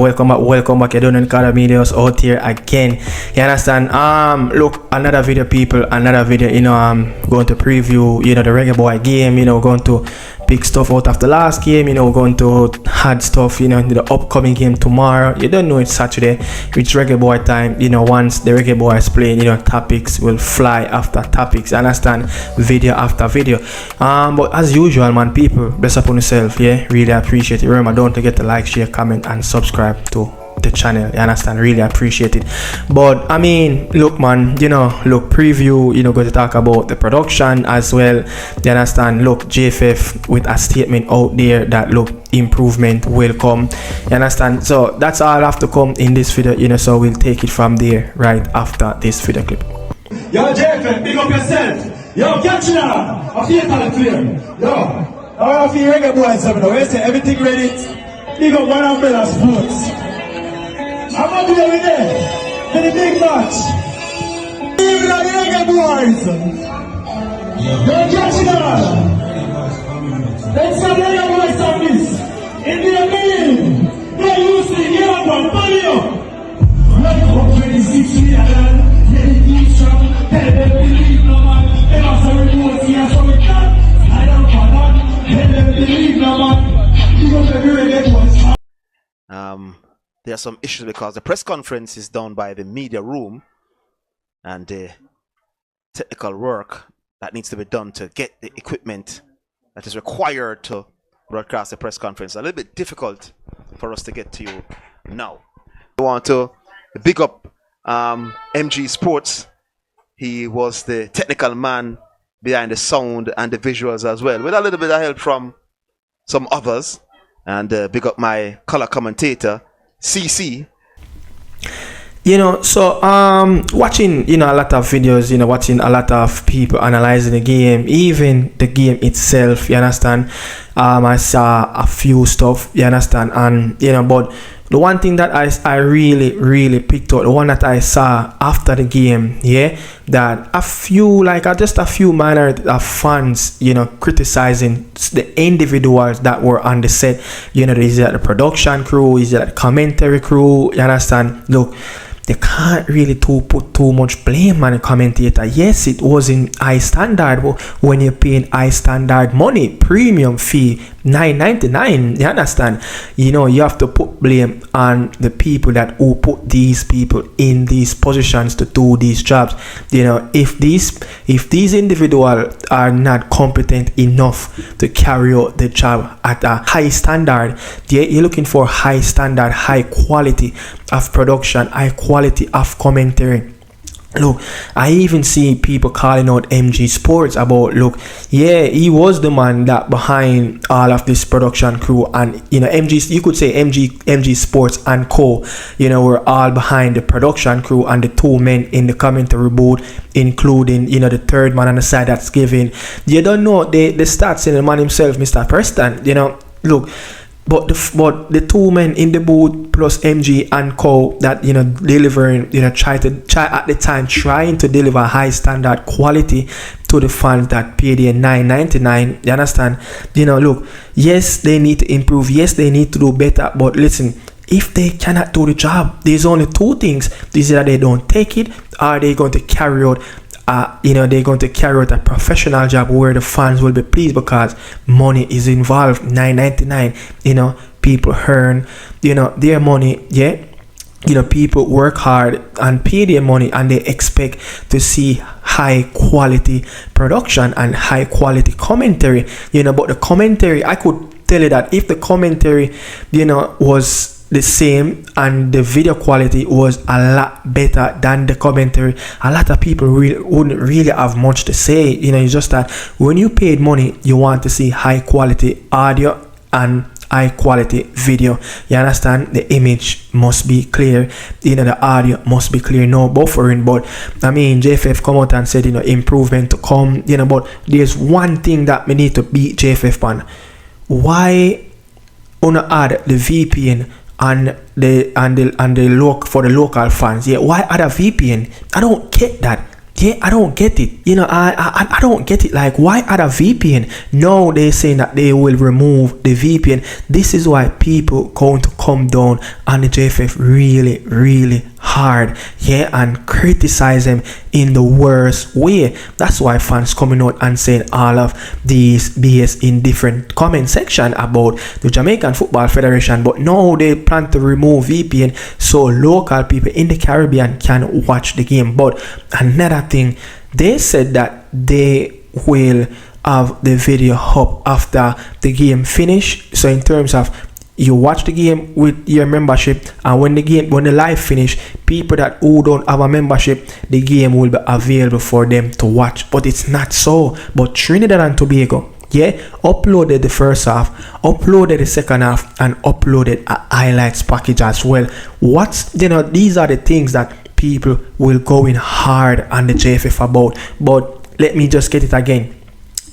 welcome back. You're doing Nicardo Media House out here again. You understand? Look, another video, people, another video. I'm going to preview, the Reggae Boy game. We're going to pick stuff out of the last game. We're going to add stuff, in the upcoming game tomorrow. You don't know it's Saturday. It's Reggae Boy time. Once the Reggae Boy is playing, topics will fly after topics. You understand? Video after video. But as usual, man, people, bless upon yourself. Yeah, really appreciate it. Remember, don't forget to like, share, comment, and subscribe to the channel. You understand? Really appreciate it. But I mean, look, man, preview, going to talk about the production as well. You understand? Look, JFF with a statement out there that improvement will come. You understand? So that's all have to come in this video, so we'll take it from there right after this video clip. Yo, JFF, big up yourself. Yo, catch it up. I feel talent clear. Yo, I feel Reggae Boyz up now. We say everything ready. Big up one umbrella sports. I'm up here with them for the big match. Even the Reggae Boyz. Yo, catch it up. Let's have Reggae Boyz on this. In the meeting, they used to hear one money up. Like up 26 years, dedication, tell them believe no man. They must have removed here, so we can't. I don't know that. Tell them believe no man. You go to the Reggae Boyz. There are some issues because the press conference is done by the media room and the technical work that needs to be done to get the equipment that is required to broadcast the press conference. A little bit difficult for us to get to you now. I want to big up MG Sports. He was the technical man behind the sound and the visuals as well, with a little bit of help from some others. And big up my color commentator, CC. So watching a lot of videos, watching a lot of people analyzing the game, even the game itself, you understand. I saw a few stuff, you understand, and but the one thing that I really picked out, the one that I saw after the game, that just a few minor fans, criticizing the individuals that were on the set. Is that the production crew, is that the commentary crew, you understand? Look, they can't really put too much blame on the commentator. Yes, it was in high standard, but when you're paying high standard money, premium fee, $9.99, you understand? You have to put blame on the people who put these people in these positions to do these jobs. If these individuals are not competent enough to carry out the job at a high standard, you're looking for high standard, high quality of production, high quality of commentary. Look, I even see people calling out MG Sports about, he was the man that behind all of this production crew, and MG, you could say MG Sports and Co, were all behind the production crew and the two men in the commentary booth, including the third man on the side that's giving. You don't know the stats in the man himself, Mr. Preston. Look. But the two men in the booth plus MG and Co that delivering trying to deliver high standard quality to the fans that pay their $9.99. You understand? Look, yes, they need to improve. Yes, they need to do better. But listen, if they cannot do the job, there's only two things: is that they don't take it, or they're going to carry out they're going to carry out a professional job where the fans will be pleased because money is involved. $9.99, people earn their money. People work hard and pay their money, and they expect to see high quality production and high quality commentary. But the commentary, I could tell you that if the commentary was the same and the video quality was a lot better than the commentary, a lot of people wouldn't really have much to say. It's just that when you paid money, you want to see high quality audio and high quality video. You understand? The image must be clear, the audio must be clear, no buffering. But I mean, JFF come out and said improvement to come, but there's one thing that we need to beat JFF on. Why wanna add the VPN and the look for the local fans? Why add a VPN? I don't get that. Yeah, I don't get it. I don't get it. Like, why add a VPN? No, they're saying that they will remove the VPN. This is why people going to come down on the JFF really, really hard, yeah, and criticize them in the worst way. That's why fans coming out and saying all of these BS in different comment section about the Jamaican Football Federation. But no, they plan to remove VPN so local people in the Caribbean can watch the game. But another thing, they said that they will have the video up after the game finish. So in terms of you watch the game with your membership, and when the live finish, people that who don't have a membership, the game will be available for them to watch. But it's not so. But Trinidad and Tobago, yeah, uploaded the first half, uploaded the second half, and uploaded a highlights package as well. These are the things that people will go in hard on the JFF about. But let me just get it again.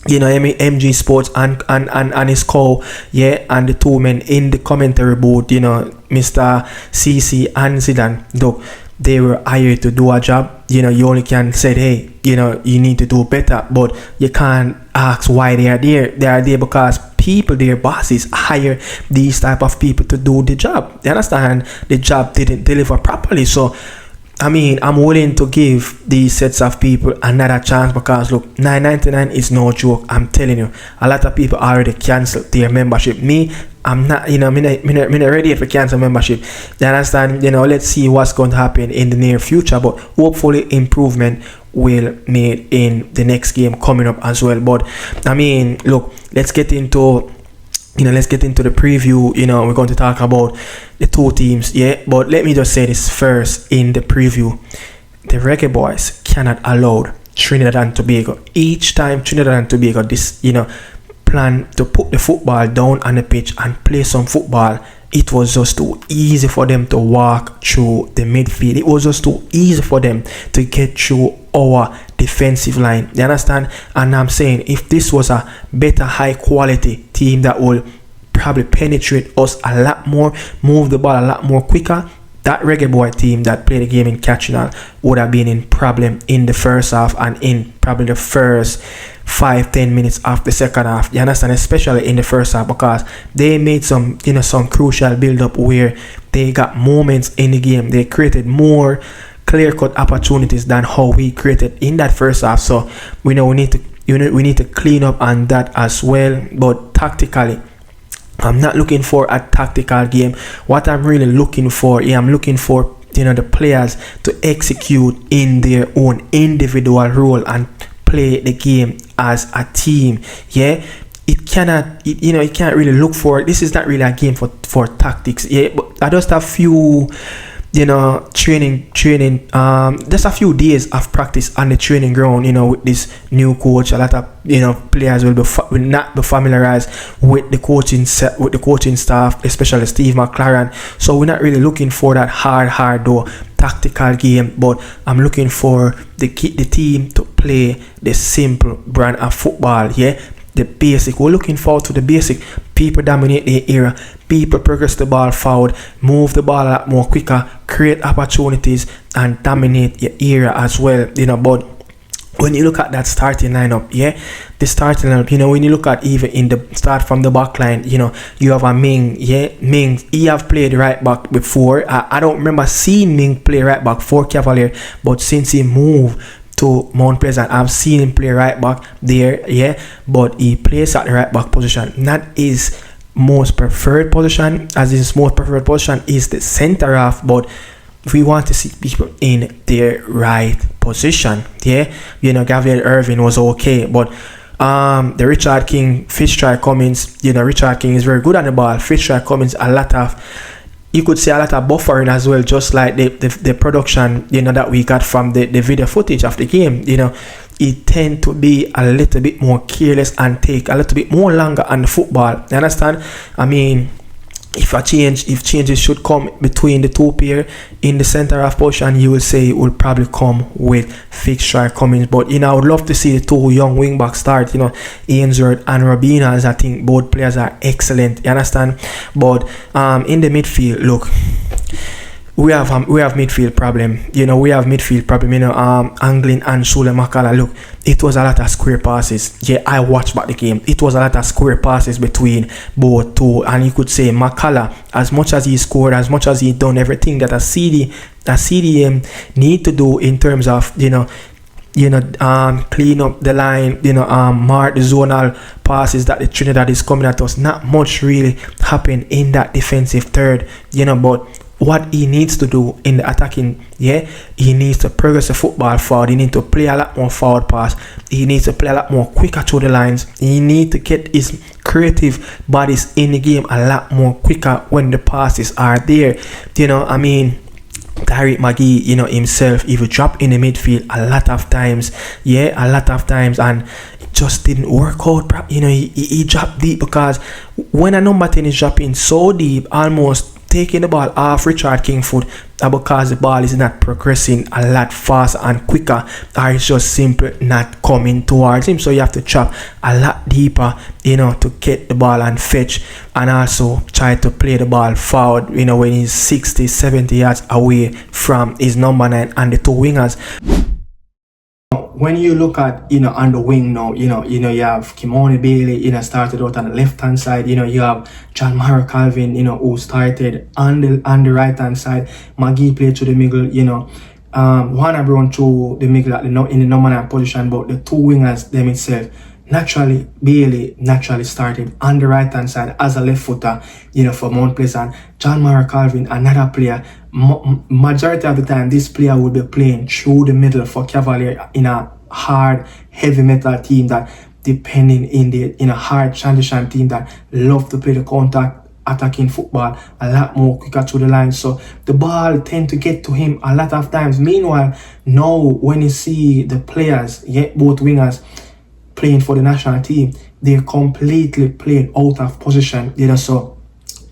MG Sports and his co, yeah, and the two men in the commentary booth, Mr. CC and Zidane, though they were hired to do a job. You only can say, hey, you need to do better, but you can't ask why they are there. They are there because people, their bosses, hire these type of people to do the job. You understand? The job didn't deliver properly. So I'm willing to give these sets of people another chance because look, $9.99 is no joke. I'm telling you, a lot of people already canceled their membership. Me, I'm not, I'm not ready for cancel membership. You understand? Let's see what's going to happen in the near future, but hopefully improvement will made in the next game coming up as well. But look, let's get into the preview. We're going to talk about the two teams, yeah, but let me just say this first. In the preview, the Reggae Boyz cannot allow Trinidad and Tobago. Each time Trinidad and Tobago plan to put the football down on the pitch and play some football, it was just too easy for them to walk through the midfield. It was just too easy for them to get through our defensive line. You understand? And I'm saying, if this was a better high quality team that will probably penetrate us a lot more, move the ball a lot more quicker, that Reggae Boy team that played the game in Catchinal would have been in problem in the first half and in probably the first 5-10 minutes of the second half. You understand? Especially in the first half, because they made some crucial build up where they got moments in the game. They created more clear-cut opportunities than how we created in that first half. So we need to clean up on that as well. But tactically, I'm not looking for a tactical game. What I'm really looking for, I'm looking for the players to execute in their own individual role and play the game as a team. Yeah, it can't really look for. This is not really a game for tactics. Yeah, but I just have few training just a few days of practice on the training ground, with this new coach. A lot of players will not be familiarized with the coaching staff, especially Steve McLaren. So we're not really looking for that hard though tactical game, but I'm looking for the team to play the simple brand of football. Yeah, the basic. We're looking forward to the basic. People dominate the area. People progress the ball forward, move the ball a lot more quicker, create opportunities, and dominate your area as well. But when you look at that starting lineup, the starting lineup, when you look at even in the start from the back line, you have a Ming, Ming, he have played right back before. I don't remember seeing Ming play right back for Cavalier, but since he moved to Mount Pleasant, I've seen him play right back there, but he plays at the right back position. Not his most preferred position, as his most preferred position is the center half, but we want to see people in their right position. Gabriel Irvin was okay, but the Richard King, Fitzroy Cummins, Richard King is very good on the ball. Fitzroy Cummins, you could say a lot of buffering as well, just like the production that we got from the video footage of the game. It tend to be a little bit more careless and take a little bit more longer on the football. You understand? If changes should come between the two pair in the center half position, you will say it will probably come with Fitzroy Cummins. But I would love to see the two young wing backs start. Ainsworth and Robina, as I think both players are excellent. You understand? But in the midfield, look, we have midfield problem. We have midfield problem. Anglin and Sule Makala. Look, it was a lot of square passes. Yeah, I watched back the game. It was a lot of square passes between both two, and you could say Makala, as much as he scored, as much as he done everything that a CDM need to do in terms of clean up the line, mark the zonal passes that the Trinidad is coming at us. Not much really happened in that defensive third, but what he needs to do in the attacking, he needs to progress the football forward. He needs to play a lot more forward pass. He needs to play a lot more quicker through the lines. He needs to get his creative bodies in the game a lot more quicker when the passes are there. Tariq Magee, himself, he would drop in the midfield a lot of times, and it just didn't work out. He dropped deep, because when a number 10 is dropping so deep, almost taking the ball off Richard Kingfoot, because the ball is not progressing a lot faster and quicker, or it's just simply not coming towards him. So you have to chop a lot deeper, to get the ball and fetch, and also try to play the ball forward, when he's 60-70 yards away from his number 9 and the two wingers. When you look at, on the wing now, you have Kimoni Bailey, started out on the left-hand side. You have John Mara Calvin, who started on the right-hand side. Magee played to the middle, Warner Brown to the middle in the number 9 position, but the two wingers them itself, Bailey naturally started on the right-hand side as a left footer, for Mount Pleasant. John Mara Calvin, another player. Majority of the time, this player will be playing through the middle for Cavalier in a hard, heavy metal team that depending in a hard transition team that love to play the contact attacking football a lot more quicker to the line. So the ball tend to get to him a lot of times. Meanwhile, now when you see the players, both wingers, playing for the national team, they're completely playing out of position, so,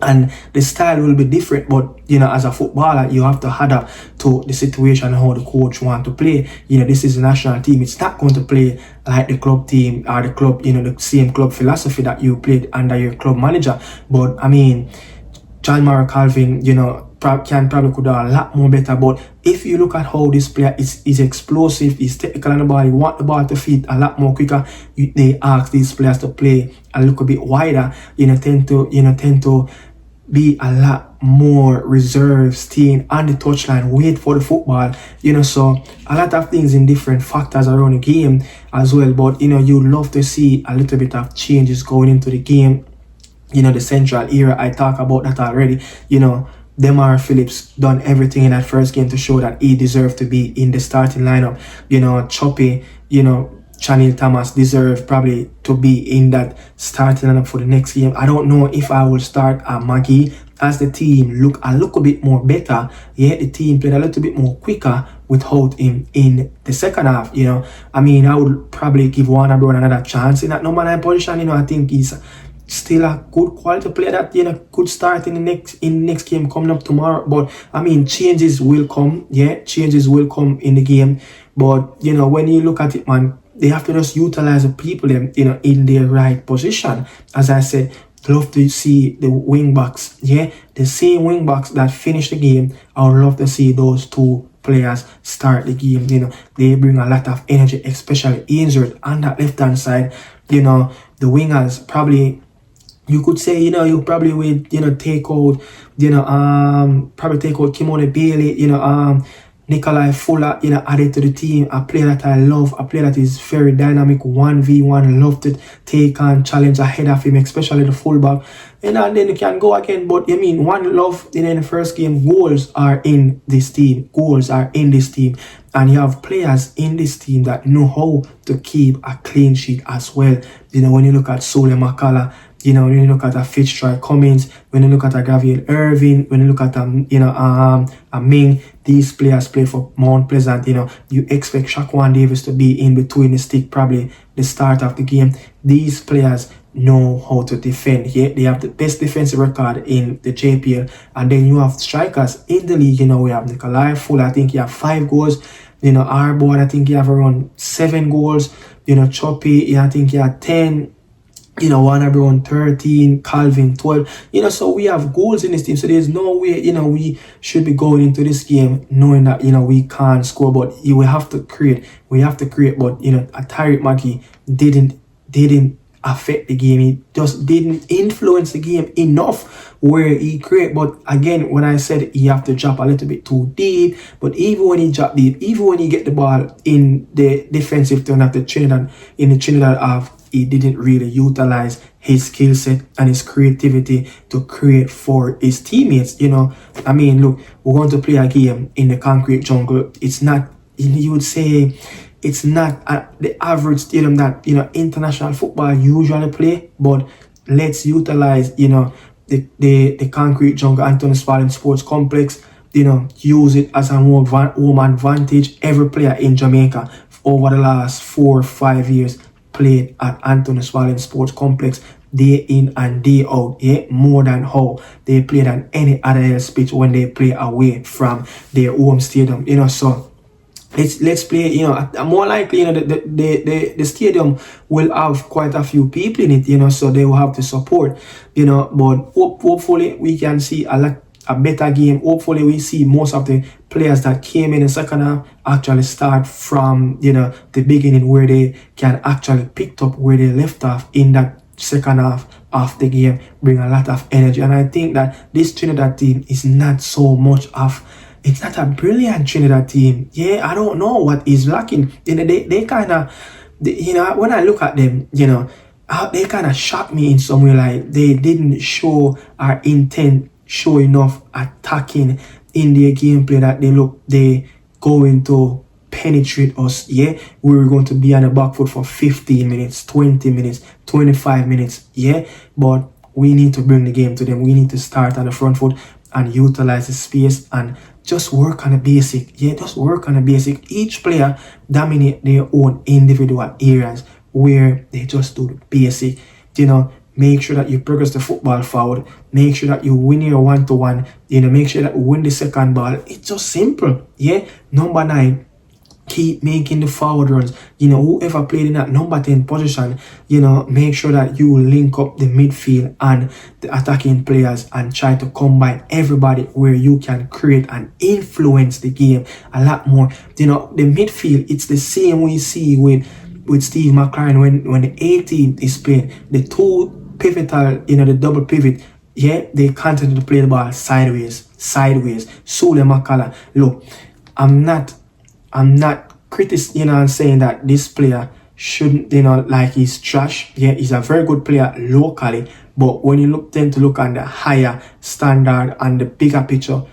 and the style will be different, but as a footballer, you have to adapt to the situation, how the coach want to play. This is a national team. It's not going to play like the club team or the club, the same club philosophy that you played under your club manager. But John Mara Calvin, can probably could do a lot more better. But if you look at how this player is explosive, he's technical on the ball, you want the ball to fit a lot more quicker, they ask these players to play a little bit wider, tend to be a lot more reserved, staying on the touchline, wait for the football, so a lot of things in different factors around the game as well. But you love to see a little bit of changes going into the game. The central era, I talk about that already. Demar Phillips done everything in that first game to show that he deserved to be in the starting lineup. Choppy, Chanel Thomas deserved probably to be in that starting lineup for the next game. I don't know if I will start Magee, as the team look a little bit more better. The team played a little bit more quicker without him in the second half. I would probably give Warner Brown another chance in that number 9 position. I think he's still a good quality player that could start in the next game coming up tomorrow. But changes will come. Changes will come in the game. But when you look at it, man, they have to just utilize the people in their right position. As I said, love to see the wing backs, the same wing backs that finished the game. I would love to see those two players start the game. They bring a lot of energy, especially injured on that left hand side. The wingers probably, you could say, you probably would, take out, probably take out Kimoni Bailey, Nikolai Fuller, added to the team. A player that I love, a player that is very dynamic, 1v1, love to take on challenge ahead of him, especially the fullback. And then you can go again. But one love in the first game, goals are in this team. And you have players in this team that know how to keep a clean sheet as well. When you look at Sule Makala, when you look at a Fitzroy Cummins, when you look at a Gabriel Irving, when you look at a Ming, these players play for Mount Pleasant. You expect Shaquan Davis to be in between the stick, probably the start of the game. These players know how to defend. They have the best defensive record in the JPL. And then you have strikers in the league. We have Nikolai Fuller, I think he have 5 goals. Arbor, I think he have around 7 goals. Choppy, I think he had 10. One around 13, Calvin 12, so we have goals in this team. So there's no way, we should be going into this game knowing that, we can't score, but we have to create. But, Tariq Maki didn't affect the game. He just didn't influence the game enough where he create. But again, when I said he have to drop a little bit too deep, but even when he drop deep, even when he get the ball in the defensive turn at the Trinidad, half, he didn't really utilize his skill set and his creativity to create for his teammates. I mean, look, we're going to play a game in the concrete jungle. It's not, you would say, it's not the average stadium that international football usually play, but let's utilize the concrete jungle Anthony Spalding Sports Complex. Use it as a home advantage. Every player in Jamaica over the last 4 or 5 years played at Anthony Spalding Sports Complex day in and day out, more than how they played on any other pitch when they play away from their home stadium. So let's play, more likely, the stadium will have quite a few people in it, so they will have to support, but hopefully we can see a better game. Hopefully we see most of the players that came in the second half actually start from, the beginning, where they can actually pick up where they left off in that second half of the game, bring a lot of energy. And I think that this Trinidad team is not so much of, it's not a brilliant Trinidad team. I don't know what is lacking. They kind of, when I look at them, they kind of shocked me in some way. Like, they didn't show our intent, show enough attacking in their gameplay that they going to penetrate us. We were going to be on the back foot for 15 minutes, 20 minutes, 25 minutes. But we need to bring the game to them. We need to start on the front foot and utilize the space and just work on the basic. Just work on the basic. Each player dominate their own individual areas where they just do the basic. Make sure that you progress the football forward. Make sure that you win your one-to-one. Make sure that you win the second ball. It's just simple. Number 9, keep making the forward runs. Whoever played in that number 10 position, make sure that you link up the midfield and the attacking players and try to combine everybody where you can create and influence the game a lot more. The midfield, it's the same we see with Steve McLaren when the 18 is playing. The two pivotal, the double pivot, they continue to play the ball sideways. Sule Makala, look, I'm not saying that this player shouldn't, like he's trash. He's a very good player locally, but when you tend to look on the higher standard and the bigger picture,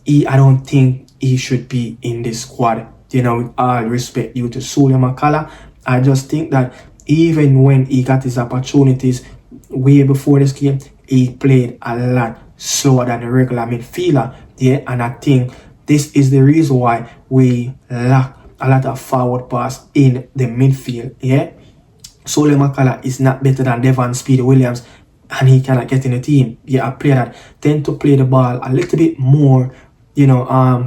I don't think he should be in this squad. With all respect due to Sule Makala, I just think that even when he got his opportunities way before this game, he played a lot slower than the regular midfielder. And I think this is the reason why we lack a lot of forward pass in the midfield. Sule Makala is not better than Devon Speedy Williams, and he cannot get in the team. A player that tend to play the ball a little bit more,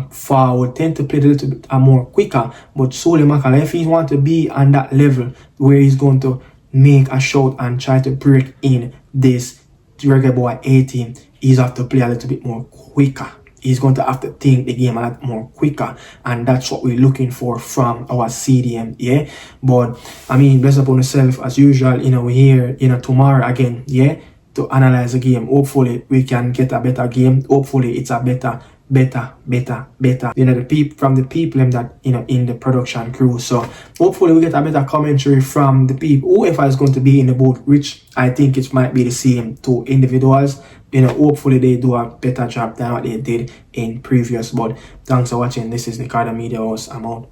forward, tend to play a little bit more quicker. But Sule Makala, if he want to be on that level where he's going to make a shot and try to break in this Reggae Boy A team, he's have to play a little bit more quicker. He's going to have to think the game a lot more quicker, and that's what we're looking for from our CDM. But I mean, bless upon yourself as usual. We're here tomorrow again, to analyze the game. Hopefully we can get a better game. Hopefully it's a better. The people from the people that in the production crew. So hopefully we get a better commentary from the people, whoever is going to be in the booth, which I think it might be the same two individuals. Hopefully they do a better job than what they did in previous. But thanks for watching. This is Nicardo Media House. I'm out.